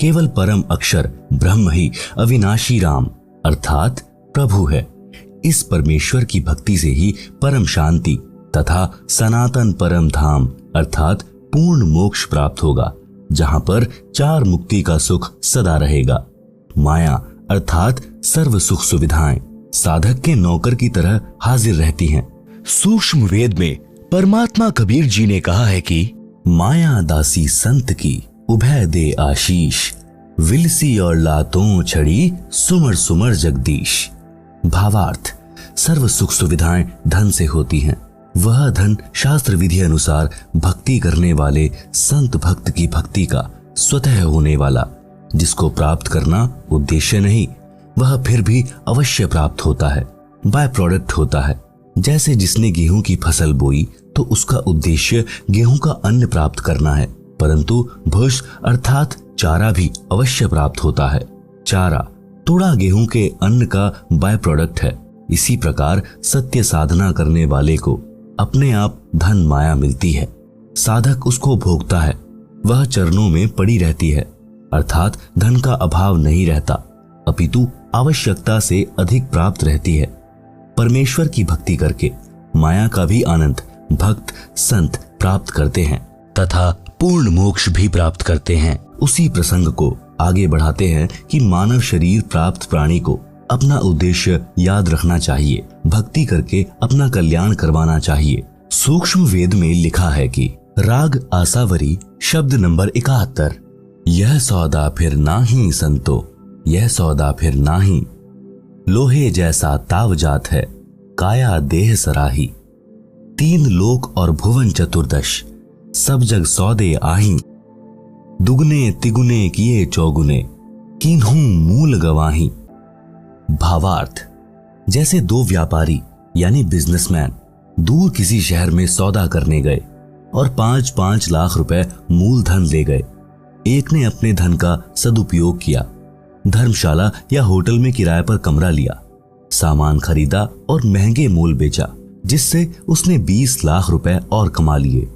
केवल परम अक्षर ब्रह्म ही अविनाशी राम अर्थात प्रभु है। इस परमेश्वर की भक्ति से ही परम शांति तथा सनातन परम धाम अर्थात पूर्ण मोक्ष प्राप्त होगा, जहां पर चार मुक्ति का सुख सदा रहेगा। माया अर्थात सर्व सुख सुविधाएं साधक के नौकर की तरह हाजिर रहती हैं। सूक्ष्म वेद में परमात्मा कबीर जी ने कहा है कि माया दासी संत की उभय दे आशीष, विलसी और लातों छड़ी सुमर सुमर जगदीश। भावार्थ, सर्व सुख सुविधाएं धन से होती हैं। वह धन शास्त्र विधि अनुसार भक्ति करने वाले संत भक्त की भक्ति का स्वतः होने वाला, जिसको प्राप्त करना उद्देश्य नहीं, वह फिर भी अवश्य प्राप्त होता है, बाय प्रोडक्ट होता है। जैसे जिसने गेहूं की फसल बोई तो उसका उद्देश्य गेहूं का अन्न प्राप्त करना है, परंतु भुष अर्थात चारा भी अवश्य प्राप्त होता है। चारा तोड़ा गेहूं के अन्न का बाय प्रोडक्ट है। इसी प्रकार सत्य साधना करने वाले को अपने आप धन माया मिलती है, साधक उसको भोगता है, वह चरणों में पड़ी रहती है, अर्थात धन का अभाव नहीं रहता, अपितु आवश्यकता से अधिक प्राप्त रहती है। परमेश्वर की भक्ति करके माया का भी आनंद भक्त संत प्राप्त करते हैं तथा पूर्ण मोक्ष भी प्राप्त करते हैं। उसी प्रसंग को आगे बढ़ाते हैं कि मानव शरीर प्राप्त प्राणी को अपना उद्देश्य याद रखना चाहिए, भक्ति करके अपना कल्याण करवाना चाहिए। सूक्ष्म वेद में लिखा है कि राग आसावरी शब्द नंबर 71, यह सौदा फिर नाही संतो, यह सौदा फिर नाही, लोहे जैसा ताव जात है, काया देह सराही। तीन लोक और भुवन चतुर्दश, सब जग सौदे आही, दुगने तिगुने किए चौगुने, किन्हू मूल गवाही। भावार्थ, जैसे दो व्यापारी यानी बिजनेसमैन दूर किसी शहर में सौदा करने गए और 5-5 लाख रुपए मूलधन ले गए। एक ने अपने धन का सदुपयोग किया, धर्मशाला या होटल में किराए पर कमरा लिया, सामान खरीदा और महंगे मोल बेचा, जिससे उसने 20 लाख रुपए और कमा लिए।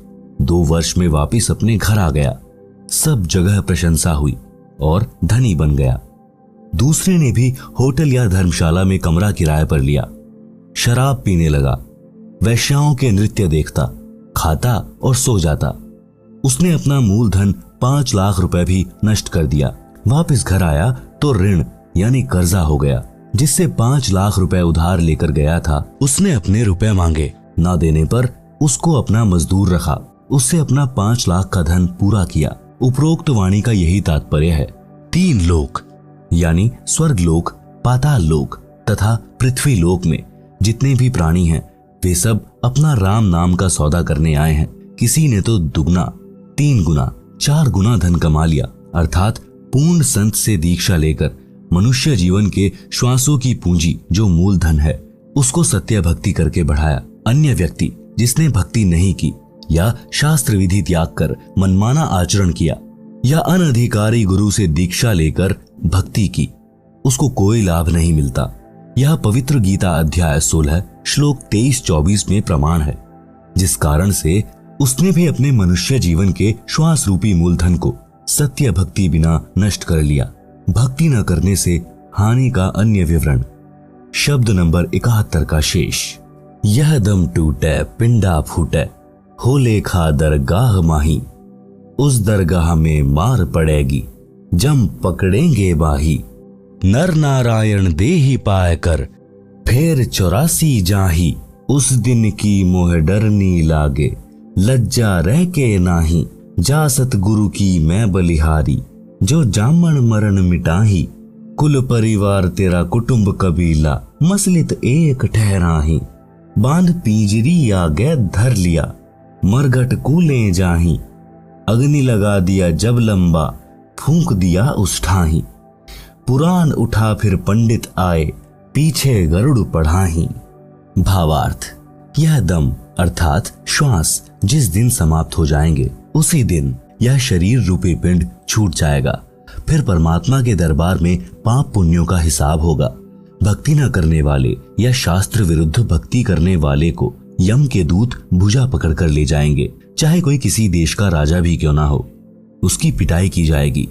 2 वर्ष में वापिस अपने घर आ गया, सब जगह प्रशंसा हुई और धनी बन गया। दूसरे ने भी होटल या धर्मशाला में कमरा किराए पर लिया, शराब पीने लगा, वैश्याओं के नृत्य देखता, खाता और सो जाता। उसने अपना मूलधन 5 लाख रुपए भी नष्ट कर दिया। वापस घर आया तो ऋण यानी कर्जा हो गया, जिससे 5 लाख रुपए उधार लेकर गया था। उसने अपने रुपए मांगे, ना देने पर उसको अपना मजदूर रखा, उससे अपना 5 लाख का धन पूरा किया। उपरोक्त वाणी का यही तात्पर्य है। 3 लोक यानी स्वर्ग लोक, पाताल लोक तथा पृथ्वी लोक में जितने भी प्राणी हैं, वे सब अपना राम नाम का सौदा करने आए हैं। किसी ने तो दुगना, 3 गुना, 4 गुना धन कमा लिया, अर्थात पूर्ण संत से दीक्षा लेकर मनुष्य जीवन के श्वासों की पूंजी जो मूलधन है, उसको सत्य भक्ति करके बढ़ाया। अन्य व्यक्ति जिसने भक्ति नहीं की या शास्त्र विधि त्याग कर मनमाना आचरण किया या अनधिकारी गुरु से दीक्षा लेकर भक्ति की, उसको कोई लाभ नहीं मिलता। यह पवित्र गीता अध्याय 16 श्लोक 23-24 में प्रमाण है, जिस कारण से उसने भी अपने मनुष्य जीवन के श्वास रूपी मूलधन को सत्य भक्ति बिना नष्ट कर लिया। भक्ति न करने से हानि का अन्य विवरण। शब्द नंबर 71 का शेष, यह दम टूटे पिंडा फूटे, हो लेखा दरगाह माही, उस दरगाह में मार पड़ेगी, जम पकड़ेंगे बाही। नर नारायण देही पाए कर, फिर 84 जाही, उस दिन की मोह डरनी लागे, लज्जा रह के नाही, जा सतगुरु की मैं बलिहारी, जो जामन मरण मिटाही, कुल परिवार तेरा कुटुंब कबीला, मसलित एक ठहराही, बांध पींजरी आगे धर लिया, मरघट कूले जाही, अग्नि लगा दिया जब लंबा, फूंक दिया उस ठाही, पुराण उठा फिर पंडित आए, पीछे गरुड़ पढ़ाही। भावार्थ, यह दम अर्थात श्वास जिस दिन समाप्त हो जाएंगे, उसी दिन यह शरीर रूपी पिंड छूट जाएगा। फिर परमात्मा के दरबार में पाप पुण्यों का हिसाब होगा। भक्ति न करने वाले या शास्त्र विरुद्ध भक्ति करने वाले को यम के दूत भुजा पकड़कर ले जाएंगे, चाहे कोई किसी देश का राजा भी क्यों ना हो, उसकी पिटाई की जाएगी।